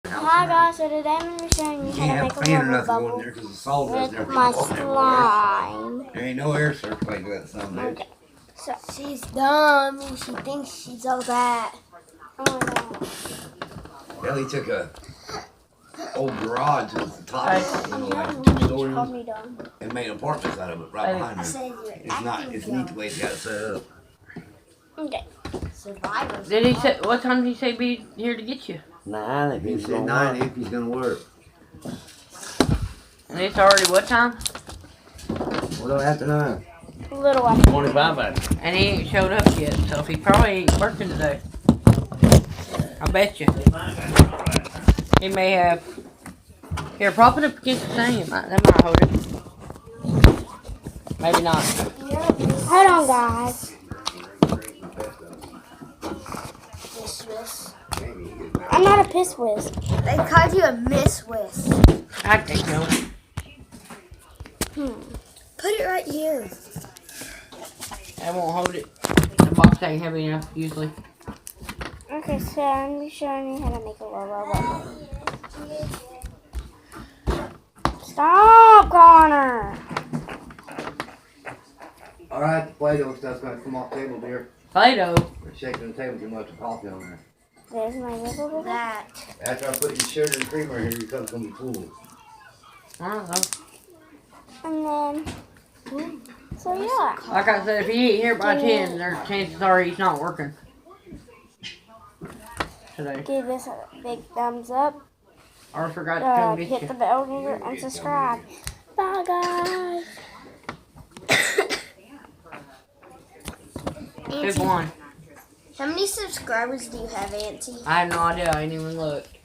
Hi guys, so today I'm going to be showing you how to make a Wobble bubble there because the salt doesn't with ever my come slime. There ain't no air circulating to that son bitch. Okay, so She's dumb and she thinks she's all that. oh no. Ellie took a old garage with the top, like You 2 stories, called me dumb. and made apartments out of it right behind I her. said you're It's not. It's neat the way it's got it set up. Okay. survivors. Did he say, what time did he say be here to get you? 9 if He he's said gonna 9 work. if he's gonna work. And it's already what time? Well, after 9. A little after. 25 after. And he ain't showed up yet, so he probably ain't working today. I bet you. He may have. Here, prop it up against the thing. That might hold it. Maybe not. Hold on guys. I'm not a piss whiz. They called you a Miss Whiz. I think so. Put it right here. That won't hold it. The box ain't heavy enough, usually. Okay, so I'm going to be showing you how to make a Wobble bubble. Stop, Connor! Alright, the Play-Doh stuff's gonna come off the table, dear. Play-Doh. We're shaking the table too much of coffee on there. There's my Wobble bubble. That. After I put your sugar and creamer in here, your cup's gonna be full. I don't know. And then, so yeah. Like I said, if he ain't here by 10, there's chances are he's not working today. Give this a big thumbs up. Or forgot to come get Hit you. the bell and subscribe. Bye, guys. Pick one. How many subscribers do you have, Auntie? I have no idea. I ain't even looked.